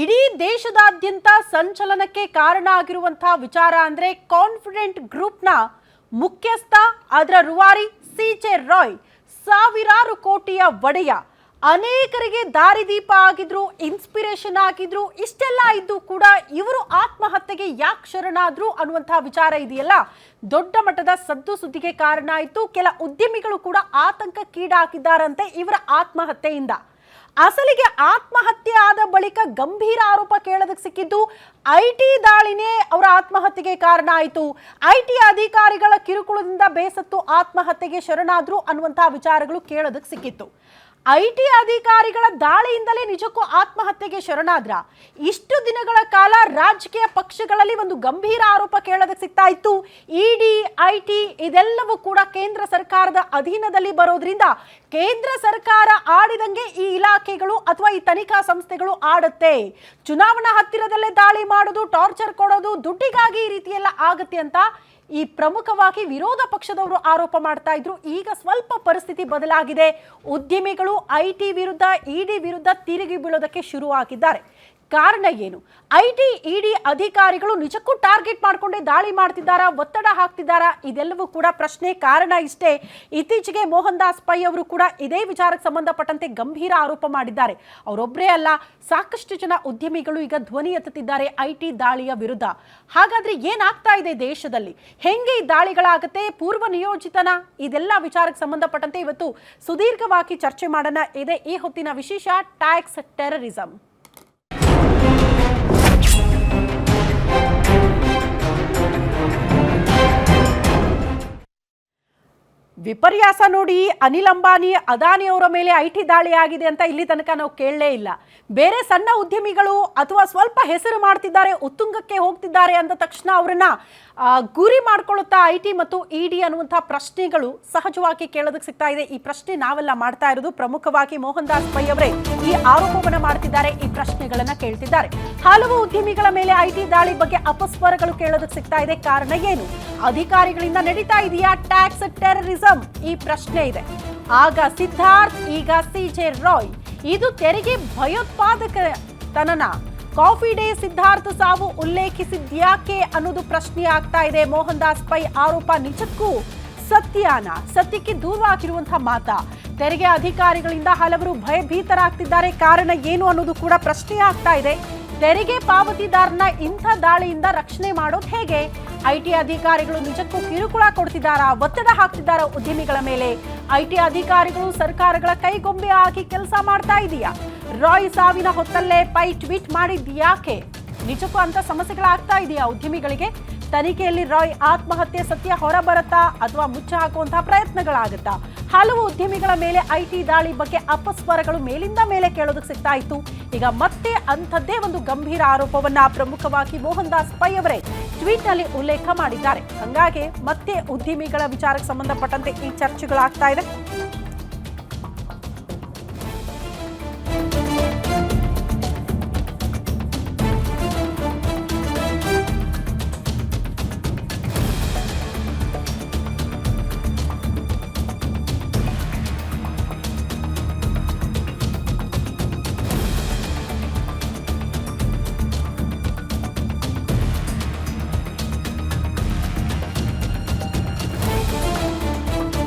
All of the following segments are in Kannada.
ಇಡೀ ದೇಶದಾದ್ಯಂತ ಸಂಚಲನಕ್ಕೆ ಕಾರಣ ಆಗಿರುವಂತಹ ವಿಚಾರ ಅಂದ್ರೆ ಕಾನ್ಫಿಡೆಂಟ್ ಗ್ರೂಪ್ನ ಮುಖ್ಯಸ್ಥ ಅದರ ರೂವಾರಿ ಸಿಜೆ ರಾಯ್ ಸಾವಿರಾರು ಕೋಟಿಯ ಒಡೆಯ ಅನೇಕರಿಗೆ ದಾರಿದೀಪ ಆಗಿದ್ರು, ಇನ್ಸ್ಪಿರೇಷನ್ ಆಗಿದ್ರು. ಇಷ್ಟೆಲ್ಲ ಇದ್ದು ಕೂಡ ಇವರು ಆತ್ಮಹತ್ಯೆಗೆ ಯಾಕೆ ಶರಣಾದ್ರು ಅನ್ನುವಂತಹ ವಿಚಾರ ಇದೆಯಲ್ಲ, ದೊಡ್ಡ ಮಟ್ಟದ ಸದ್ದು ಸುದ್ದಿಗೆ ಕಾರಣ ಆಯಿತು. ಕೆಲ ಉದ್ಯಮಿಗಳು ಕೂಡ ಆತಂಕಕ್ಕೀಡಾಗಿದ್ದಾರಂತೆ ಇವರ ಆತ್ಮಹತ್ಯೆಯಿಂದ. ಅಸಲಿಗೆ ಆತ್ಮಹತ್ಯೆ ಆದ ಬಳಿಕ ಗಂಭೀರ ಆರೋಪ ಕೇಳೋದಕ್ಕೆ ಸಿಕ್ಕಿದ್ದು ಐಟಿ ದಾಳಿನೇ ಅವರ ಆತ್ಮಹತ್ಯೆಗೆ ಕಾರಣ ಆಯಿತು. ಐಟಿ ಅಧಿಕಾರಿಗಳ ಕಿರುಕುಳದಿಂದ ಬೇಸತ್ತು ಆತ್ಮಹತ್ಯೆಗೆ ಶರಣಾದ್ರು ಅನ್ನುವಂತಹ ವಿಚಾರಗಳು ಕೇಳೋದಕ್ಕೆ ಸಿಕ್ಕಿತ್ತು. ಐಟಿ ಅಧಿಕಾರಿಗಳ ದಾಳಿಯಿಂದಲೇ ನಿಜಕ್ಕೂ ಆತ್ಮಹತ್ಯೆಗೆ ಶರಣಾದ್ರ? ಇಷ್ಟು ದಿನಗಳ ಕಾಲ ರಾಜಕೀಯ ಪಕ್ಷಗಳಲ್ಲಿ ಒಂದು ಗಂಭೀರ ಆರೋಪ ಕೇಳೋದಕ್ಕೆ ಸಿಗ್ತಾ ಇತ್ತು. ಇಡಿ, ಐಟಿ ಇದೆಲ್ಲವೂ ಕೂಡ ಕೇಂದ್ರ ಸರ್ಕಾರದ ಅಧೀನದಲ್ಲಿ ಬರೋದ್ರಿಂದ ಕೇಂದ್ರ ಸರ್ಕಾರ ಆಡಿದಂಗೆ ಈ ಇಲಾಖೆಗಳು ಅಥವಾ ಈ ತನಿಖಾ ಸಂಸ್ಥೆಗಳು ಆಡುತ್ತೆ. ಚುನಾವಣಾ ಹತ್ತಿರದಲ್ಲೇ ದಾಳಿ ಮಾಡೋದು, ಟಾರ್ಚರ್ ಕೊಡೋದು, ದುಡ್ಡಿಗಾಗಿ ಈ ರೀತಿ ಎಲ್ಲ ಆಗುತ್ತೆ ಅಂತ ಈ ಪ್ರಮುಖವಾಗಿ ವಿರೋಧ ಪಕ್ಷದವರು ಆರೋಪ ಮಾಡ್ತಾ ಇದ್ರು. ಈಗ ಸ್ವಲ್ಪ ಪರಿಸ್ಥಿತಿ ಬದಲಾಗಿದೆ. ಉದ್ಯಮಿಗಳು ಐಟಿ ವಿರುದ್ಧ, ಇಡಿ ವಿರುದ್ಧ ತಿರುಗಿ ಬೀಳೋದಕ್ಕೆ ಶುರುವಾಗಿದ್ದಾರೆ. ಕಾರಣ ಏನು? ಐಟಿ, ಇಡಿ ಅಧಿಕಾರಿಗಳು ನಿಜಕ್ಕೂ ಟಾರ್ಗೆಟ್ ಮಾಡಿಕೊಂಡೇ ದಾಳಿ ಮಾಡ್ತಿದ್ದಾರಾ, ಒತ್ತಡ ಹಾಕ್ತಿದ್ದಾರಾ? ಇದೆಲ್ಲವೂ ಕೂಡ ಪ್ರಶ್ನೆ. ಕಾರಣ ಇಷ್ಟೇ, ಇತ್ತೀಚೆಗೆ ಮೋಹನ್ ದಾಸ್ ಪೈ ಅವರು ಕೂಡ ಇದೇ ವಿಚಾರಕ್ಕೆ ಸಂಬಂಧಪಟ್ಟಂತೆ ಗಂಭೀರ ಆರೋಪ ಮಾಡಿದ್ದಾರೆ. ಅವರೊಬ್ಬರೇ ಅಲ್ಲ, ಸಾಕಷ್ಟು ಜನ ಉದ್ಯಮಿಗಳು ಈಗ ಧ್ವನಿ ಎತ್ತುತ್ತಿದ್ದಾರೆ ಐಟಿ ದಾಳಿಯ ವಿರುದ್ಧ. ಹಾಗಾದ್ರೆ ಏನಾಗ್ತಾ ಇದೆ ದೇಶದಲ್ಲಿ? ಹೆಂಗೆ ಈ ದಾಳಿಗಳಾಗುತ್ತೆ? ಪೂರ್ವ ನಿಯೋಜಿತನ? ಇದೆಲ್ಲ ವಿಚಾರಕ್ಕೆ ಸಂಬಂಧಪಟ್ಟಂತೆ ಇವತ್ತು ಸುದೀರ್ಘವಾಗಿ ಚರ್ಚೆ ಮಾಡೋಣ. ಇದೆ ಈ ಹೊತ್ತಿನ ವಿಶೇಷ ಟ್ಯಾಕ್ಸ್ ಟೆರರಿಸಂ. ವಿಪರ್ಯಾಸ ನೋಡಿ, ಅನಿಲ್ ಅಂಬಾನಿ, ಅದಾನಿ ಅವರ ಮೇಲೆ ಐಟಿ ದಾಳಿ ಆಗಿದೆ ಅಂತ ಇಲ್ಲಿ ತನಕ ನಾವು ಕೇಳಲೇ ಇಲ್ಲ. ಬೇರೆ ಸಣ್ಣ ಉದ್ಯಮಿಗಳು ಅಥವಾ ಸ್ವಲ್ಪ ಹೆಸರು ಮಾಡ್ತಿದ್ದಾರೆ, ಉತ್ತುಂಗಕ್ಕೆ ಹೋಗ್ತಿದ್ದಾರೆ ಅಂದ ತಕ್ಷಣ ಅವರನ್ನ ಗುರಿ ಮಾಡ್ಕೊಳ್ಳುತ್ತಾ ಐಟಿ ಮತ್ತು ಇಡಿ ಅನ್ನುವಂತಹ ಪ್ರಶ್ನೆಗಳು ಸಹಜವಾಗಿ ಕೇಳೋದಕ್ಕೆ ಸಿಗ್ತಾ ಇದೆ. ಈ ಪ್ರಶ್ನೆ ನಾವೆಲ್ಲ ಮಾಡ್ತಾ ಇರೋದು. ಪ್ರಮುಖವಾಗಿ ಮೋಹನ್ ದಾಸ್ ಪೈ ಅವರೇ ಈ ಆರೋಪವನ್ನ ಮಾಡ್ತಿದ್ದಾರೆ, ಈ ಪ್ರಶ್ನೆಗಳನ್ನ ಕೇಳ್ತಿದ್ದಾರೆ. ಹಲವು ಉದ್ಯಮಿಗಳ ಮೇಲೆ ಐಟಿ ದಾಳಿ ಬಗ್ಗೆ ಅಪಸ್ವರಗಳು ಕೇಳೋದಕ್ಕೆ ಸಿಗ್ತಾ ಇದೆ. ಕಾರಣ ಏನು? ಅಧಿಕಾರಿಗಳಿಂದ ನಡೀತಾ ಇದೆಯಾ ಟ್ಯಾಕ್ಸ್ ಟೆರರಿಸಂ? ಈ ಪ್ರಶ್ನೆ ಇದೆ. ಆಗ ಸಿದ್ಧಾರ್ಥ್, ಈಗ ಸಿಜೆ ರಾಯ್. ಇದು ತೆರಿಗೆ ಭಯೋತ್ಪಾದಕತನನ? ಕಾಫಿ ಡೇ ಸಿದ್ಧಾರ್ಥ್ ಸಾವು ಉಲ್ಲೇಖಿಸಿದ್ಯಾಕೆ ಅನ್ನೋದು ಪ್ರಶ್ನೆ ಆಗ್ತಾ ಇದೆ. ಮೋಹನ್ ದಾಸ್ ಪೈ ಆರೋಪ ನಿಜಕ್ಕೂ ಸತ್ಯಾನ? ಸತ್ಯಕ್ಕೆ ದೂರವಾಗಿರುವಂತಹ ಮಾತಾ? ತೆರಿಗೆ ಅಧಿಕಾರಿಗಳಿಂದ ಹಲವರು ಭಯಭೀತರಾಗ್ತಿದ್ದಾರೆ. ಕಾರಣ ಏನು ಅನ್ನೋದು ಕೂಡ ಪ್ರಶ್ನೆ ಆಗ್ತಾ ಇದೆ. ತೆರಿಗೆ ಪಾವತಿದಾರನ ಇಂಥ ದಾಳಿಯಿಂದ ರಕ್ಷಣೆ ಮಾಡೋದು ಹೇಗೆ? ಐಟಿ ಅಧಿಕಾರಿಗಳು ನಿಜಕ್ಕೂ ಕಿರುಕುಳ ಕೊಡ್ತಿದ್ದಾರಾ, ಒತ್ತಡ ಹಾಕ್ತಿದ್ದಾರಾ ಉದ್ಯಮಿಗಳ ಮೇಲೆ? ಐಟಿ ಅಧಿಕಾರಿಗಳು ಸರ್ಕಾರಗಳ ಕೈಗೊಂಬೆ ಆಗಿ ಕೆಲಸ ಮಾಡ್ತಾ ಇದೆಯಾ? ರಾಯ್ ಸಾವಿನ ಹೊತ್ತಲ್ಲೇ ಪೈ ಟ್ವೀಟ್ ಮಾಡಿದ್ಯಾಕೆ? ನಿಜಕ್ಕೂ ಅಂತ ಸಮಸ್ಯೆಗಳಾಗ್ತಾ ಇದೆಯಾ ಉದ್ಯಮಿಗಳಿಗೆ? ತನಿಖೆಯಲ್ಲಿ ರಾಯ್ ಆತ್ಮಹತ್ಯೆ ಸತ್ಯ ಹೊರಬರುತ್ತಾ ಅಥವಾ ಮುಚ್ಚ ಹಾಕುವಂತಹ ಪ್ರಯತ್ನಗಳಾಗುತ್ತಾ? ಹಲವು ಉದ್ಯಮಿಗಳ ಮೇಲೆ ಐಟಿ ದಾಳಿ ಬಗ್ಗೆ ಅಪಸ್ವರಗಳು ಮೇಲಿಂದ ಮೇಲೆ ಕೇಳೋದಕ್ಕೆ ಸಿಗ್ತಾ ಇತ್ತು. ಈಗ ಮತ್ತೆ ಅಂಥದ್ದೇ ಒಂದು ಗಂಭೀರ ಆರೋಪವನ್ನ ಪ್ರಮುಖವಾಗಿ ಮೋಹನ್ ದಾಸ್ ಪೈ ಅವರೇ ಟ್ವೀಟ್ ನಲ್ಲಿ ಉಲ್ಲೇಖ ಮಾಡಿದ್ದಾರೆ. ಹಂಗಾಗಿ ಮತ್ತೆ ಉದ್ಯಮಿಗಳ ವಿಚಾರಕ್ಕೆ ಸಂಬಂಧಪಟ್ಟಂತೆ ಈ ಚರ್ಚೆಗಳಾಗ್ತಾ ಇದೆ.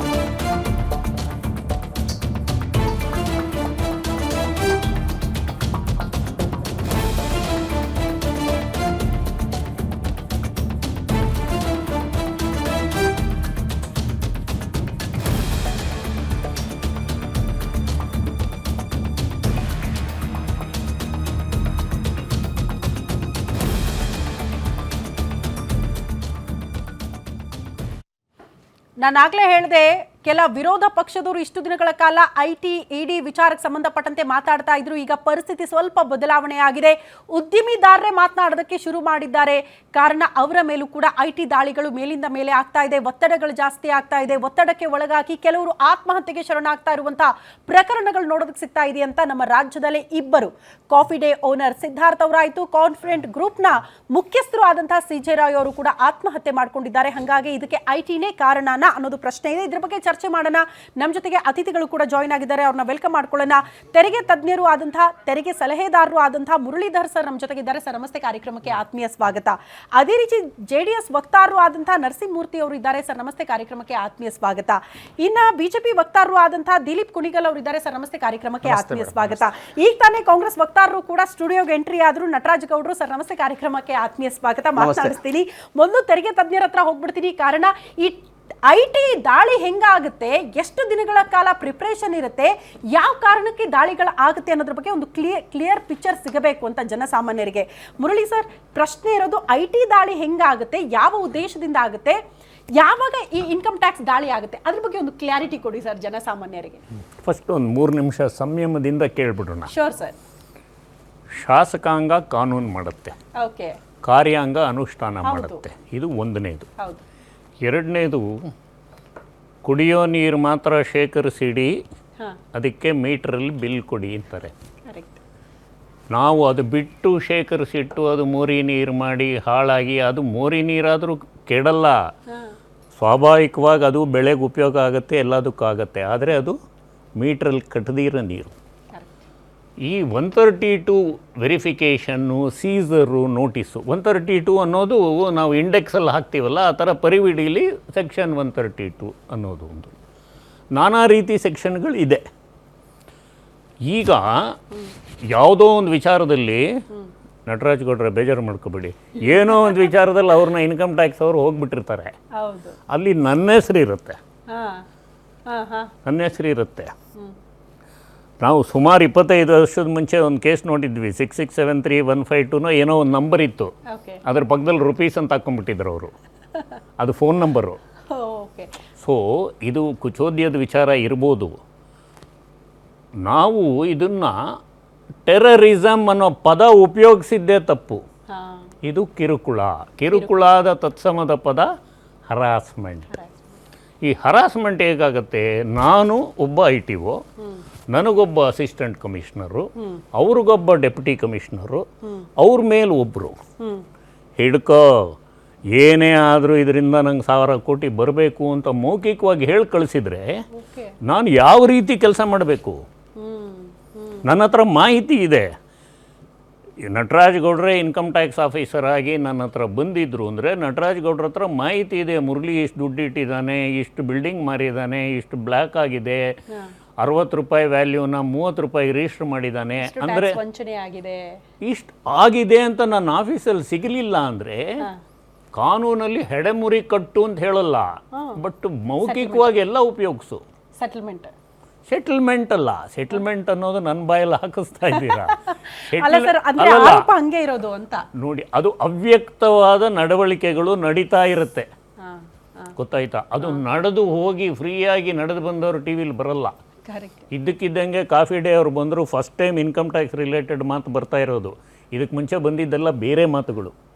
ನಾನಾಗಲೇ ಹೇಳಿದೆ, ಕೆಲ ವಿರೋಧ ಪಕ್ಷದವರು ಇಷ್ಟು ದಿನಗಳ ಕಾಲ ಐಟಿ, ಇಡಿ ವಿಚಾರಕ್ಕೆ ಸಂಬಂಧಪಟ್ಟಂತೆ ಮಾತಾಡ್ತಾ ಇದ್ರು. ಈಗ ಪರಿಸ್ಥಿತಿ ಸ್ವಲ್ಪ ಬದಲಾವಣೆ ಆಗಿದೆ. ಉದ್ಯಮಿದಾರರೇ ಮಾತನಾಡೋದಕ್ಕೆ ಶುರು ಮಾಡಿದ್ದಾರೆ. ಕಾರಣ ಅವರ ಮೇಲೂ ಕೂಡ ಐಟಿ ದಾಳಿಗಳು ಮೇಲಿಂದ ಮೇಲೆ ಆಗ್ತಾ ಇದೆ, ಒತ್ತಡಗಳು ಜಾಸ್ತಿ ಆಗ್ತಾ ಇದೆ. ಒತ್ತಡಕ್ಕೆ ಒಳಗಾಗಿ ಕೆಲವರು ಆತ್ಮಹತ್ಯೆಗೆ ಶರಣಾಗ್ತಾ ಇರುವಂತಹ ಪ್ರಕರಣಗಳು ನೋಡೋದಕ್ಕೆ ಸಿಗ್ತಾ ಇದೆ ಅಂತ ನಮ್ಮ ರಾಜ್ಯದಲ್ಲಿ ಇಬ್ಬರು ಕಾಫಿ ಡೇ ಓನರ್ ಸಿದ್ಧಾರ್ಥ್ ಅವರಾಯಿತು, ಕಾನ್ಫಿಡೆಂಟ್ ಗ್ರೂಪ್ನ ಮುಖ್ಯಸ್ಥರು ಆದಂತಹ ಸಿಜೆ ರಾಯ್ ಅವರು ಕೂಡ ಆತ್ಮಹತ್ಯೆ ಮಾಡ್ಕೊಂಡಿದ್ದಾರೆ. ಹಾಗಾಗಿ ಇದಕ್ಕೆ ಐಟಿನೇ ಕಾರಣನಾ ಅನ್ನೋದು ಪ್ರಶ್ನೆ ಇದೆ. ಇದ್ರ ಬಗ್ಗೆ ಚರ್ಚೆ ಮಾಡೋಣ. ನಮ್ಮ ಜೊತೆಗೆ ಅತಿಥಿಗಳು ಕೂಡ ಜಾಯ್ನ್ ಆಗಿದ್ದಾರೆ, ಅವ್ರನ್ನ ವೆಲ್ಕಮ್ ಮಾಡ್ಕೊಳ್ಳೋಣ. ತೆರಿಗೆ ತಜ್ಞರು ಆದಂತಹ, ತೆರಿಗೆ ಸಲಹೆದಾರರು ಆದಂತಹ ಮುರಳೀಧರ್ ಸರ್ ನಮ್ಮ ಜೊತೆಗಿದ್ದಾರೆ. ಸರ್ ನಮಸ್ತೆ, ಕಾರ್ಯಕ್ರಮಕ್ಕೆ ಆತ್ಮೀಯ ಸ್ವಾಗತ. ಅದೇ ರೀತಿ JDS ವಕ್ತಾರರು ಆದಂತಹ ನರಸಿಂಹಮೂರ್ತಿ ಅವರು ಇದ್ದಾರೆ. ಸರ್ ನಮಸ್ತೆ, ಕಾರ್ಯಕ್ರಮಕ್ಕೆ ಆತ್ಮೀಯ ಸ್ವಾಗತ. ಇನ್ನ ಬಿಜೆಪಿ ವಕ್ತಾರರು ಆದಂತಹ ದಿಲೀಪ್ ಕುಣಿಗಲ್ ಅವರು ಇದ್ದಾರೆ. ಸರ್ ನಮಸ್ತೆ, ಕಾರ್ಯಕ್ರಮಕ್ಕೆ ಆತ್ಮೀಯ ಸ್ವಾಗತ. ಈಗ ತಾನೇ ಕಾಂಗ್ರೆಸ್ ವಕ್ತಾರರು ಕೂಡ ಸ್ಟುಡಿಯೋಗೆ ಎಂಟ್ರಿ ಆದ್ರು, ನಟರಾಜ್ ಗೌಡ್ರು. ಸರ್ ನಮಸ್ತೆ, ಕಾರ್ಯಕ್ರಮಕ್ಕೆ ಆತ್ಮೀಯ ಸ್ವಾಗತ. ಮಾತನಾಡಿಸ್ತೀನಿ. ಮೊದಲು ತೆರಿಗೆ ತಜ್ಞರ ಹತ್ರ ಹೋಗ್ಬಿಡ್ತೀನಿ. ಕಾರಣ ಈ IT ದಾಳಿ ಹೆಂಗಾಗುತ್ತೆ, ಎಷ್ಟು ದಿನಗಳ ಕಾಲ ಪ್ರಿಪ್ರೇಷನ್ ಇರುತ್ತೆ, ಯಾವ ಕಾರಣಕ್ಕೆ ದಾಳಿಗಳು ಆಗುತ್ತೆ ಅನ್ನೋದ್ರ ಬಗ್ಗೆ ಒಂದು ಕ್ಲಿಯರ್ ಪಿಕ್ಚರ್ ಸಿಗಬೇಕು ಅಂತ ಜನಸಾಮಾನ್ಯರಿಗೆ. ಮುರಳಿ ಸರ್, ಪ್ರಶ್ನೆ ಇರೋದು IT ದಾಳಿ ಹೆಂಗಾಗುತ್ತೆ, ಯಾವ ಉದ್ದೇಶದಿಂದ ಆಗುತ್ತೆ, ಯಾವಾಗ ಈ ಇನ್ಕಮ್ ಟ್ಯಾಕ್ಸ್ ದಾಳಿ ಆಗುತ್ತೆ, ಅದ್ರ ಬಗ್ಗೆ ಒಂದು ಕ್ಲಾರಿಟಿ ಕೊಡಿ ಸರ್ ಜನಸಾಮಾನ್ಯರಿಗೆ. ಫಸ್ಟ್ ಒಂದು 3 ನಿಮಿಷ ಸಂಯಮದಿಂದ ಕೇಳ್ಬಿಡೋಣ. Sure sir. ಶಾಸಕಾಂಗ ಕಾನೂನು ಮಾಡುತ್ತೆ, ಓಕೆ, ಕಾರ್ಯಾಂಗ ಅನುಷ್ಠಾನ ಮಾಡುತ್ತೆ. ಇದು ಒಂದನೇದು. ಹೌದು. ಎರಡನೇದು, ಕುಡಿಯೋ ನೀರು ಮಾತ್ರ ಶೇಖರಿಸಿಡಿ, ಹಾಂ, ಅದಕ್ಕೆ ಮೀಟ್ರಲ್ಲಿ ಬಿಲ್ ಕೊಡಿ ಅಂತಾರೆ. ಕರೆಕ್ಟ್. ನಾವು ಅದು ಬಿಟ್ಟು ಶೇಖರಿಸಿಟ್ಟು ಅದು ಮೋರಿ ನೀರು ಮಾಡಿ ಹಾಳಾಗಿ, ಅದು ಮೋರಿ ನೀರಾದರೂ ಕೆಡಲ್ಲ, ಹಾಂ, ಸ್ವಾಭಾವಿಕವಾಗಿ ಅದು ಬೆಳೆಗೆ ಉಪಯೋಗ ಆಗುತ್ತೆ, ಎಲ್ಲದಕ್ಕಾಗತ್ತೆ. ಆದರೆ ಅದು ಮೀಟ್ರಲ್ಲಿ ಕಟ್ಟದಿರೋ ನೀರು. ಈ 132 ವೆರಿಫಿಕೇಷನ್ನು, ಸೀಸರು, ನೋಟಿಸು. 132 ಅನ್ನೋದು ನಾವು ಇಂಡೆಕ್ಸಲ್ಲಿ ಹಾಕ್ತೀವಲ್ಲ, ಆ ಥರ ಪರಿವಿಡೀಲಿ ಸೆಕ್ಷನ್ 132 ಅನ್ನೋದು ಒಂದು. ನಾನಾ ರೀತಿ ಸೆಕ್ಷನ್ಗಳು ಇದೆ. ಈಗ ಯಾವುದೋ ಒಂದು ವಿಚಾರದಲ್ಲಿ, ನಟರಾಜ್ ಗೌಡ್ರೆ ಬೇಜಾರು ಮಾಡ್ಕೋಬೇಡಿ, ಏನೋ ಒಂದು ವಿಚಾರದಲ್ಲಿ ಅವ್ರನ್ನ ಇನ್ಕಮ್ ಟ್ಯಾಕ್ಸ್ ಅವರು ಹೋಗ್ಬಿಟ್ಟಿರ್ತಾರೆ, ಅಲ್ಲಿ ನನ್ನ ಹೆಸರು ಇರುತ್ತೆ, ನನ್ನ ಹೆಸರು ಇರುತ್ತೆ. ನಾವು ಸುಮಾರು 25 ವರ್ಷದ ಮುಂಚೆ ಒಂದು ಕೇಸ್ ನೋಡಿದ್ವಿ. 667315 ಏನೋ ಒಂದು ನಂಬರ್ ಇತ್ತು, ಅದ್ರ ಪಕ್ಕದಲ್ಲಿ ರುಪೀಸ್ ಅಂತ ಹಾಕ್ಕೊಂಡ್ಬಿಟ್ಟಿದ್ರು ಅವರು, ಅದು ಫೋನ್ ನಂಬರು. ಸೊ ಇದು ಕುಚೋದ್ಯದ ವಿಚಾರ ಇರ್ಬೋದು. ನಾವು ಇದನ್ನು ಟೆರರಿಸಮ್ ಅನ್ನೋ ಪದ ಉಪಯೋಗಿಸಿದ್ದೇ ತಪ್ಪು. ಇದು ಕಿರುಕುಳಾದ ತತ್ಸಮದ ಪದ ಹರಾಸ್ಮೆಂಟ್. ಈ ಹರಾಸ್ಮೆಂಟ್ ಹೇಗಾಗುತ್ತೆ, ನಾನು ಒಬ್ಬ ITO, ನನಗೊಬ್ಬ ಅಸಿಸ್ಟೆಂಟ್ ಕಮಿಷನರು, ಅವ್ರಿಗೊಬ್ಬ ಡೆಪ್ಯೂಟಿ ಕಮಿಷನರು, ಅವ್ರ ಮೇಲೆ ಒಬ್ಬರು ಹಿಡ್ಕೋ, ಏನೇ ಆದರೂ ಇದರಿಂದ ನಂಗೆ 1000 ಕೋಟಿ ಬರಬೇಕು ಅಂತ ಮೌಖಿಕವಾಗಿ ಹೇಳಿ ಕಳಿಸಿದ್ರೆ ನಾನು ಯಾವ ರೀತಿ ಕೆಲಸ ಮಾಡಬೇಕು? ನನ್ನ ಹತ್ರ ಮಾಹಿತಿ ಇದೆ. ನಟರಾಜ್ ಗೌಡ್ರೆ ಇನ್ಕಮ್ ಟ್ಯಾಕ್ಸ್ ಆಫೀಸರ್ ಆಗಿ ನನ್ನ ಹತ್ರ ಬಂದಿದ್ರು ಅಂದರೆ ನಟರಾಜ್ ಗೌಡ್ರ ಹತ್ರ ಮಾಹಿತಿ ಇದೆ. ಮುರಳಿ ಇಷ್ಟು ದುಡ್ಡು ಇಟ್ಟಿದ್ದಾನೆ, ಇಷ್ಟು ಬಿಲ್ಡಿಂಗ್ ಮಾರಿದ್ದಾನೆ, ಇಷ್ಟು ಬ್ಲ್ಯಾಕ್ ಆಗಿದೆ, 60 ರೂಪಾಯಿ ವ್ಯಾಲ್ಯೂನ 30 ರೂಪಾಯಿ ರಿಜಿಸ್ಟರ್ ಮಾಡಿದ್ದಾನೆ, ಅಂದರೆ ಇಷ್ಟು ಆಗಿದೆ ಅಂತ ನನ್ನ ಆಫೀಸಲ್ಲಿ ಸಿಗಲಿಲ್ಲ ಅಂದರೆ ಕಾನೂನಲ್ಲಿ ಹೆಡೆಮುರಿ ಕಟ್ಟು ಅಂತ ಹೇಳಲ್ಲ, ಬಟ್ ಮೌಖಿಕವಾಗಿ ಎಲ್ಲ ಉಪಯೋಗಿಸು. ಸೆಟಲ್ಮೆಂಟ್ ಅಲ್ಲ, ಸೆಟಲ್ಮೆಂಟ್ ಅನ್ನೋದು ನನ್ನ ಬಾಯಲ್ಲಿ ಹಾಕಿಸ್ತಾ ಇದ್ದೀರಾ? ನೋಡಿ, ಅದು ಅವ್ಯಕ್ತವಾದ ನಡವಳಿಕೆಗಳು ನಡೀತಾ ಇರುತ್ತೆ, ಗೊತ್ತಾಯ್ತಾ? ಅದು ನಡೆದು ಹೋಗಿ ಫ್ರೀಯಾಗಿ ನಡೆದು ಬಂದವರು ಟಿವಿಲಿ ಬರಲ್ಲ. ಇದ್ದಕ್ಕಿದ್ದಂಗೆ ಕಾಫಿ ಡೇ ಅವ್ರು ಬಂದರು, first time income tax related ಮಾತು ಬರ್ತಾ ಇರೋದು. ಇದಕ್ಕೆ ಮುಂಚೆ ಬಂದಿದ್ದೆಲ್ಲ ಬೇರೆ ಮಾತುಗಳು.